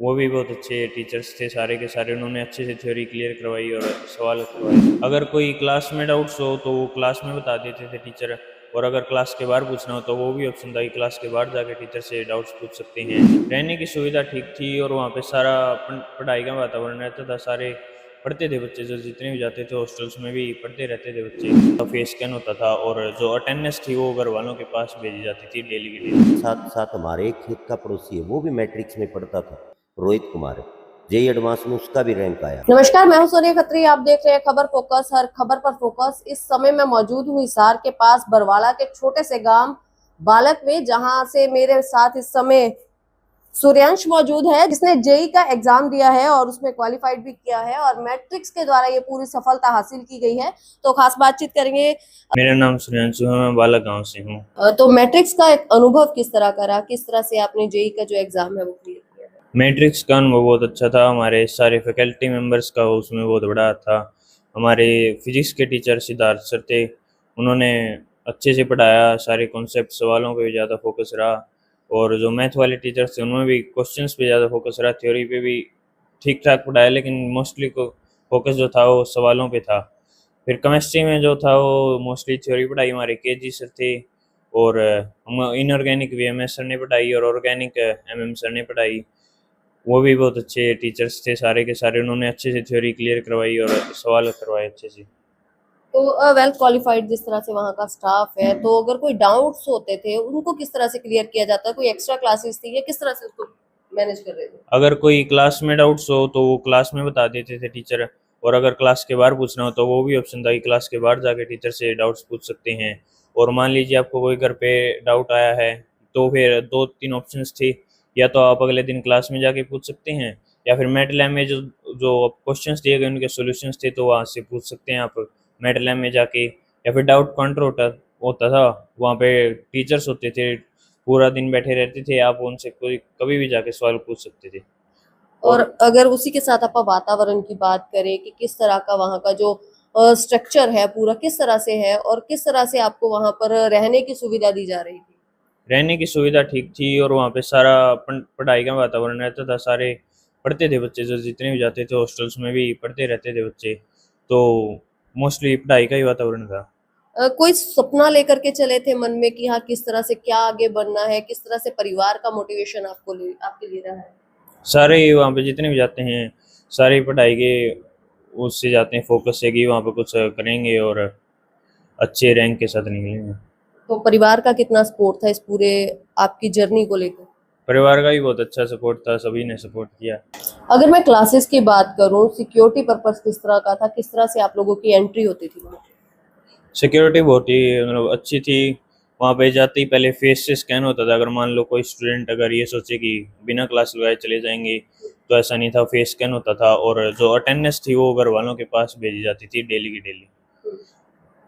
वो भी बहुत अच्छे टीचर्स थे, सारे के सारे उन्होंने अच्छे से थ्योरी क्लियर करवाई और सवाल करवाए। अगर कोई क्लास में डाउट्स हो तो वो क्लास में बता देते थे टीचर, और अगर क्लास के बाहर पूछना हो तो वो भी ऑप्शन था कि क्लास के बाहर जाके टीचर से डाउट्स पूछ सकते हैं। रहने की सुविधा ठीक थी और वहाँ पे सारा पढ़ाई का वातावरण रहता था, सारे पढ़ते थे बच्चे, जो जितने भी जाते थे हॉस्टल्स में भी पढ़ते रहते थे बच्चे। तो फेस स्कैन होता था और जो अटेंडेंस थी वो घर वालों के पास भेजी जाती थी डेली की डेली। साथ साथ हमारे एक खेत का पड़ोसी है, वो भी मैट्रिक्स में पढ़ता था, रोहित कुमार है। जेई एडवांस में उसका भी रैंक आया। नमस्कार, मैं हूं सोनिया खत्री। आप देख रहे हैं खबर फोकस, हर खबर पर फोकस। इस समय मैं मौजूद हूं हिसार के पास बरवाला के छोटे से गांव बालक में, जहां से मेरे साथ इस समय सूर्यांश मौजूद है, जिसने जेई का एग्जाम दिया है और उसमें क्वालिफाइड भी किया है और मैट्रिक्स के द्वारा ये पूरी सफलता हासिल की गई है। तो खास बातचीत करेंगे। मेरा नाम सुरंशु है, मैं बालक गांव से हूँ। तो मैट्रिक्स का एक अनुभव किस तरह का रहा, किस तरह से आपने जेई का जो एग्जाम है वो क्लियर किया है? मैट्रिक्स का अनुभव बहुत अच्छा था, हमारे सारे फैकल्टी मेंबर्स का उसमें बहुत बड़ा था। हमारे फिजिक्स के टीचर सिद्धार्थ सर थे, उन्होंने अच्छे से पढ़ाया, सारे कॉन्सेप्ट सवालों पे भी ज़्यादा फोकस रहा। और जो मैथ वाले टीचर्स थे उनमें भी क्वेश्चंस पे ज़्यादा फोकस रहा, थ्योरी पे भी ठीक ठाक पढ़ाया, लेकिन मोस्टली को फोकस जो था वो सवालों पे था। फिर केमिस्ट्री में जो था वो मोस्टली थ्योरी पढ़ाई हमारे केजी सर थे, और हम इनऑर्गेनिक वीएमएस सर ने पढ़ाई और ऑर्गेनिक एमएम सर ने पढ़ाई। वो भी बहुत अच्छे टीचर्स थे, सारे के सारे उन्होंने अच्छे से थ्योरी क्लियर करवाई और सवाल करवाए अच्छे से। तो वेल क्वालिफाइड जिस तरह से वहाँ का स्टाफ है, तो अगर कोई डाउट्स होते थे उनको किस तरह से क्लियर किया जाता है? कोई एक्स्ट्रा क्लासेस थी या किस तरह से उसको मैनेज कर रहे थे? अगर कोई क्लास में डाउट्स हो तो वो क्लास में बता देते थे टीचर, और अगर क्लास के बाहर पूछना हो तो वो भी ऑप्शन था कि क्लास के बाहर जाके टीचर से डाउट्स पूछ सकते हैं। और मान लीजिए आपको कोई घर पे डाउट आया है तो फिर दो तीन ऑप्शंस थे, या तो आप अगले दिन क्लास में जाके पूछ सकते हैं, या फिर मेट लैब में जो जो क्वेश्चंस दिए गए उनके सॉल्यूशंस थे तो वहाँ से पूछ सकते हैं आप मेट लैब में जाके। या फिर डाउट काउंटर होता था, वहाँ पे टीचर्स होते थे, पूरा दिन बैठे रहते थे, आप उनसे कोई कभी भी जाके सवाल पूछ सकते थे। और और अगर उसी के साथ आप वातावरण की बात करें कि किस तरह का वहाँ का जो स्ट्रक्चर है पूरा किस तरह से है और किस तरह से आपको वहाँ पर रहने की सुविधा दी जा रही थी? रहने की सुविधा ठीक थी और वहाँ पे सारा पढ़ाई का वातावरण रहता था, सारे पढ़ते थे बच्चे, जो जितने भी जाते थे हॉस्टल्स में भी पढ़ते रहते थे बच्चे, तो मोस्टली पढ़ाई का ही वातावरण था। कोई सपना लेकर के चले थे मन में कि हाँ किस तरह से क्या आगे बढ़ना है, किस तरह से परिवार का मोटिवेशन आपके लिए रहा है? सारे वहाँ पे जितने भी जाते हैं सारे पढ़ाई के उससे जाते हैं, फोकस से कि वहाँ पे कुछ करेंगे और अच्छे रैंक के साथ निकलेंगे। तो परिवार का कितना सपोर्ट था इस पूरे आपकी जर्नी को लेकर? परिवार का भी बहुत अच्छा सपोर्ट था, सभी ने सपोर्ट किया। अगर मैं क्लासेस की बात करूं, सिक्योरिटी पर्पस किस तरह का था, किस तरह से आप लोगों की एंट्री होती थी वहाँ? सिक्योरिटी बहुत ही मतलब अच्छी थी। वहाँ पे जाते ही पहले फेस से स्कैन होता था, अगर मान लो कोई स्टूडेंट अगर ये सोचे कि बिना क्लास लगाए चले जाएंगे तो ऐसा नहीं था, फेस स्कैन होता था और जो अटेंडेंस थी वो घर वालों के पास भेजी जाती थी डेली की डेली।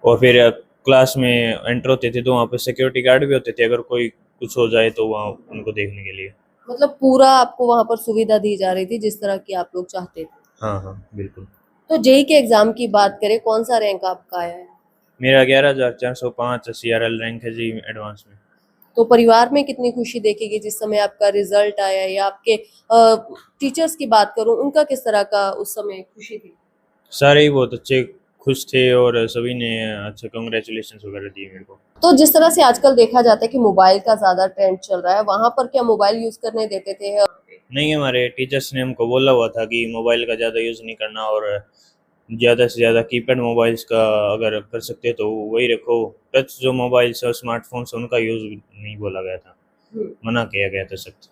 और फिर क्लास में एंटर होते थे तो वहाँ पे सिक्योरिटी गार्ड भी होते थे, अगर कोई कुछ हो जाए तो वहाँ उनको देखने के लिए। मतलब पूरा आपको वहां पर सुविधा दी जा रही थी जिस तरह की आप लोग चाहते थे। हाँ हाँ बिल्कुल। तो जेई के एग्जाम की बात करें, कौन सा रैंक आपका आया है? मेरा 11,405 CRL रैंक है जी एडवांस में। तो परिवार में कितनी खुशी देखेगी जिस समय आपका रिजल्ट आया, या आपके टीचर्स की बात करूं उनका किस तरह का उस समय खुशी थी? सारे ही बहुत अच्छे खुश थे और सभी ने अच्छा कंग्रेचुलेशंस वगैरह दिए मेरे को। तो जिस तरह से आजकल देखा जाता है कि मोबाइल का ज्यादा ट्रेंड चल रहा है, वहां पर क्या मोबाइल यूज करने देते थे? नहीं, हमारे टीचर्स ने हमको बोला हुआ था कि मोबाइल का ज़्यादा यूज़ नहीं करना, और ज़्यादा से ज़्यादा कीपैड मोबाइल्स का अगर कर सकते तो वही रखो, टच जो मोबाइल्स और स्मार्टफोन्स उनका यूज़ नहीं बोला गया था, मना किया गया था सख्त।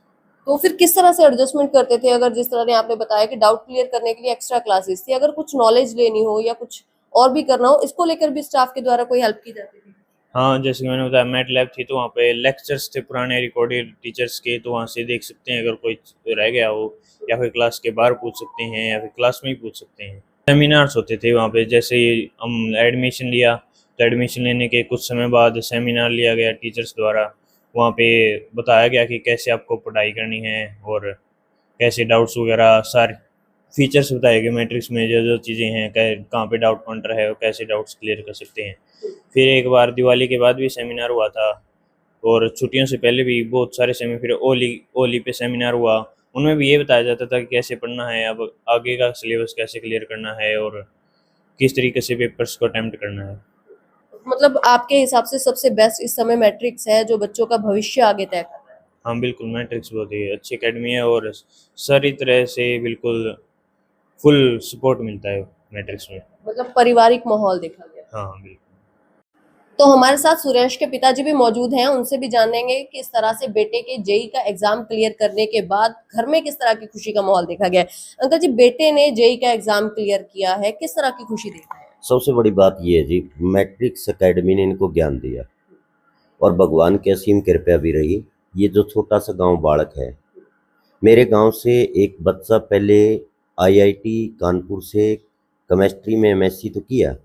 तो फिर किस तरह से एडजस्टमेंट करते थे? अगर जिस तरह ने आपने बताया कि डाउट क्लियर करने के लिए एक्स्ट्रा क्लासेस थी, अगर कुछ नॉलेज लेनी हो या कुछ और भी करना हो, इसको लेकर भी स्टाफ के द्वारा कोई हेल्प की जाती थी? हाँ, जैसे कि मैंने बताया मैट लैब थी तो वहाँ पे लेक्चर्स थे पुराने रिकॉर्डेड टीचर्स के, तो वहाँ से देख सकते हैं अगर कोई रह गया हो, या फिर क्लास के बाहर पूछ सकते हैं या फिर क्लास में ही पूछ सकते हैं। सेमिनार्स होते थे वहाँ पे, जैसे ही हम एडमिशन लिया तो एडमिशन लेने के कुछ समय बाद सेमिनार लिया गया टीचर्स द्वारा, वहाँ पे बताया गया कि कैसे आपको पढ़ाई करनी है और कैसे डाउट्स वगैरह सारे फीचर्स बताए गए मैट्रिक्स में, जो जो चीज़ें हैं, कहाँ पे डाउट काउंटर है और कैसे डाउट्स क्लियर कर सकते हैं। फिर एक बार दिवाली के बाद भी सेमिनार हुआ था, और छुट्टियों से पहले भी बहुत सारे सेमिनार, फिर ओली ओली पे सेमिनार हुआ, उनमें भी ये बताया जाता था कि कैसे पढ़ना है, अब आगे का सिलेबस कैसे क्लियर करना है और किस तरीके से पेपर्स को अटेम्प्ट करना है। मतलब आपके हिसाब से सबसे बेस्ट इस समय मैट्रिक्स है जो बच्चों का भविष्य आगे तय कर रहा है। हाँ बिल्कुल, मैट्रिक्स बहुत ही अच्छी अकेडमी है और सारी तरह से बिल्कुल फुल सपोर्ट मिलता है मैट्रिक्स में। मतलब पारिवारिक माहौल देखा गया। हाँ बिल्कुल। तो हमारे साथ सुरेश के पिताजी भी मौजूद हैं, उनसे भी जानेंगे कि इस तरह से बेटे के जेई का एग्जाम क्लियर करने के बाद घर में किस तरह की खुशी का माहौल देखा गया है। अंकल जी, बेटे ने जेई का एग्जाम क्लियर किया है, किस तरह की खुशी देख रहे हैं? सबसे बड़ी बात यह है जी, मैट्रिक्स एकेडमी ने इनको ज्ञान दिया और भगवान की असीम कृपा भी रही। ये जो छोटा सा गांव बाड़क है, मेरे गांव से एक बच्चा पहले आईआईटी कानपुर से केमिस्ट्री में एमएससी तो किया,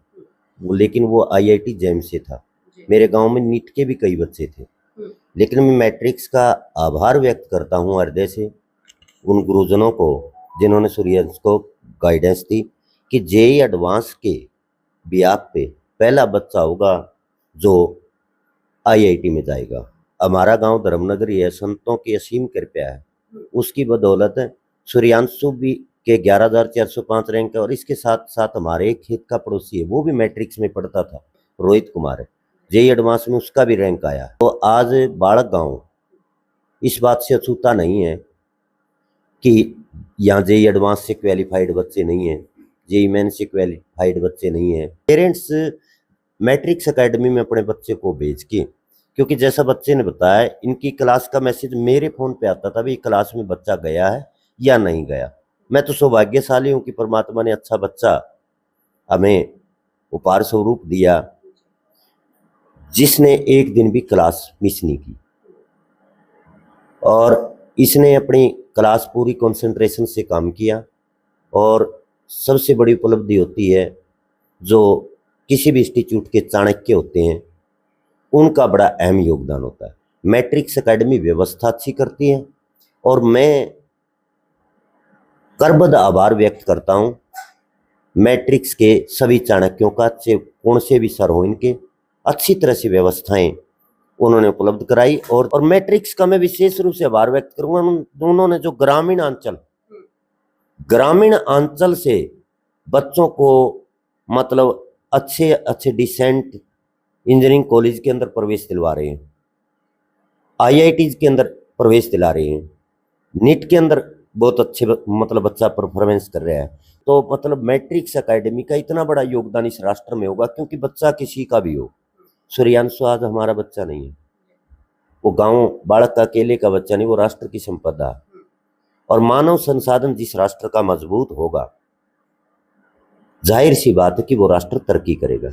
लेकिन वो आईआईटी जैम से था। मेरे गांव में नीट के भी कई बच्चे थे, लेकिन मैं मैट्रिक्स का आभार व्यक्त करता हूं हृदय से उन गुरुजनों को जिन्होंने सूर्यवंश को गाइडेंस दी कि जेई एडवांस के बिहाफ पे पहला बच्चा होगा जो आईआईटी में जाएगा। हमारा गांव धर्मनगर ही है, संतों की असीम कृपा है, उसकी बदौलत सूर्यांशु भी के 11,405 रैंक है। और इसके साथ साथ हमारे एक खेत का पड़ोसी है, वो भी मैट्रिक्स में पढ़ता था, रोहित कुमार है, जेई एडवांस में उसका भी रैंक आया। तो आज बाड़क गांव इस बात से अछूता नहीं है कि यहाँ जेई एडवांस से क्वालिफाइड बच्चे नहीं हैं, जेई मेन से क्वालिफाइड बच्चे नहीं हैं। पेरेंट्स मैट्रिक्स एकेडमी में अपने बच्चे को भेज के, क्योंकि जैसा बच्चे ने बताया, इनकी क्लास का मैसेज मेरे फ़ोन पे आता था, भाई क्लास में बच्चा गया है या नहीं गया। मैं तो सौभाग्यशाली हूँ कि परमात्मा ने अच्छा बच्चा हमें उपहार स्वरूप दिया, जिसने एक दिन भी क्लास मिस नहीं की और इसने अपनी क्लास पूरी कंसंट्रेशन से काम किया। और सबसे बड़ी उपलब्धि होती है जो किसी भी इंस्टीट्यूट के चाणक्य होते हैं, उनका बड़ा अहम योगदान होता है। मैट्रिक्स एकेडमी व्यवस्था अच्छी करती है और मैं करबद्ध आभार व्यक्त करता हूँ मैट्रिक्स के सभी चाणक्यों का, कौन से भी सर हो, इनके अच्छी तरह से व्यवस्थाएं उन्होंने उपलब्ध कराई। और मैट्रिक्स का मैं विशेष रूप से आभार व्यक्त करूंगा उन्होंने जो ग्रामीण अंचल से बच्चों को मतलब अच्छे अच्छे डिसेंट इंजीनियरिंग कॉलेज के अंदर प्रवेश दिलवा रहे हैं, आईआईटीज के अंदर प्रवेश दिला रहे हैं, नीट के अंदर बहुत अच्छे मतलब बच्चा परफॉर्मेंस कर रहा है। तो मतलब मैट्रिक्स एकेडमी का इतना बड़ा योगदान इस राष्ट्र में होगा, क्योंकि बच्चा किसी का भी हो, सूर्यांशु आज हमारा बच्चा नहीं है, वो गांव बाड़क का अकेले का बच्चा नहीं, वो राष्ट्र की संपदा है। और मानव संसाधन जिस राष्ट्र का मजबूत होगा, जाहिर सी बात है कि वो राष्ट्र तरक्की करेगा।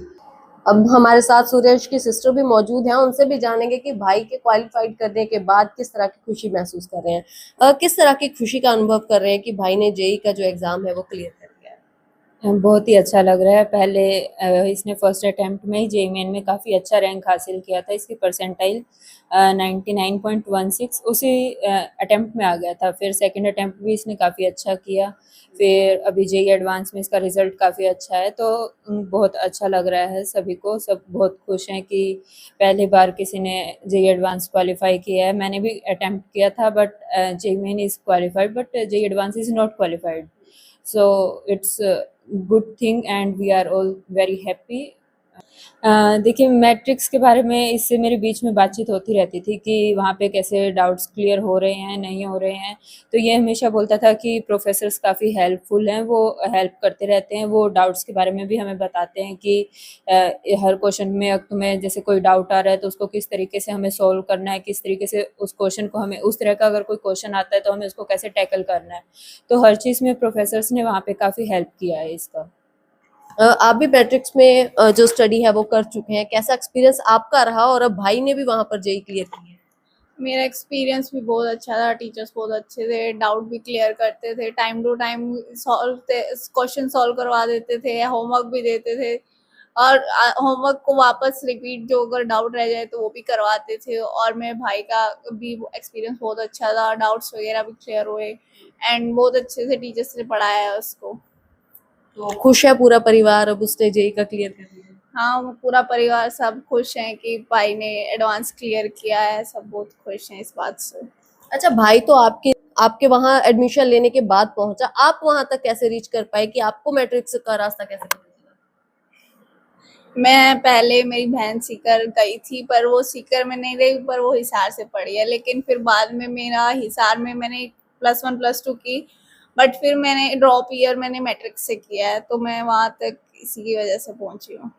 अब हमारे साथ सुरेश की सिस्टर भी मौजूद हैं, उनसे भी जानेंगे कि भाई के क्वालिफाइड करने के बाद किस तरह की खुशी महसूस कर रहे हैं, किस तरह की खुशी का अनुभव कर रहे हैं कि भाई ने जेई का जो एग्जाम है वो क्लियर कर लिया है। बहुत ही अच्छा लग रहा है। पहले इसने फर्स्ट अटेम्प्ट में ही जेई मेन में काफ़ी अच्छा रैंक हासिल किया था। इसकी परसेंटाइल 99.16 उसी अटेम्प्ट में आ गया था। फिर सेकंड अटेम्प्ट भी इसने काफ़ी अच्छा किया। फिर अभी जेई एडवांस में इसका रिज़ल्ट काफ़ी अच्छा है। तो बहुत अच्छा लग रहा है सभी को। सब बहुत खुश हैं कि पहली बार किसी ने जेई एडवांस क्वालिफाई किया है। मैंने भी अटेम्प्ट किया था, but JEE Main is qualified, but JEE advance is not qualified. So it's a good thing and we are all very happy. देखिए, मैट्रिक्स के बारे में इससे मेरे बीच में बातचीत होती रहती थी कि वहाँ पे कैसे डाउट्स क्लियर हो रहे हैं, नहीं हो रहे हैं। तो ये हमेशा बोलता था कि प्रोफेसर्स काफ़ी हेल्पफुल हैं, वो हेल्प करते रहते हैं। वो डाउट्स के बारे में भी हमें बताते हैं कि हर क्वेश्चन में अगर तुम्हें जैसे कोई डाउट आ रहा है तो उसको किस तरीके से हमें सॉल्व करना है, किस तरीके से उस क्वेश्चन को हमें, उस तरह का अगर कोई क्वेश्चन आता है तो हमें उसको कैसे टैकल करना है। तो हर चीज़ में प्रोफेसर्स ने वहाँ पे काफ़ी हेल्प किया है इसका। आप भी मैट्रिक्स में जो स्टडी है वो कर चुके हैं, कैसा एक्सपीरियंस आपका रहा और अब भाई ने भी वहां पर जेई क्लियर की है? मेरा एक्सपीरियंस भी बहुत अच्छा था। टीचर्स बहुत अच्छे थे, डाउट भी क्लियर करते थे, time to time question solve करवा देते थे, होमवर्क भी देते थे और होमवर्क को वापस रिपीट, जो अगर डाउट रह जाए तो वो भी करवाते थे। और मेरे भाई का भी एक्सपीरियंस बहुत अच्छा था, डाउट्स वगैरह भी क्लियर हुए एंड बहुत अच्छे से टीचर्स ने पढ़ाया है उसको। तो खुश है पूरा परिवार अब उसने जेई का क्लियर कर लिया? हाँ, पूरा परिवार सब खुश हैं कि भाई ने एडवांस क्लियर किया है, सब बहुत खुश हैं इस बात से। अच्छा, भाई तो आपके वहां एडमिशन लेने के बाद पहुंचा, आप वहां तक कैसे रीच कर पाए कि आपको मैट्रिक्स का रास्ता कैसे पता चला? मैं पहले मेरी बहन सीकर गई थी, पर वो सीकर में नहीं रही, पर वो हिसार से पढ़ी है। लेकिन फिर बाद में मेरा हिसार में मैंने +1 +2 की, बट फिर मैंने ड्रॉप ईयर मैंने मैट्रिक से किया है, तो मैं वहाँ तक इसी की वजह से पहुंची हूँ।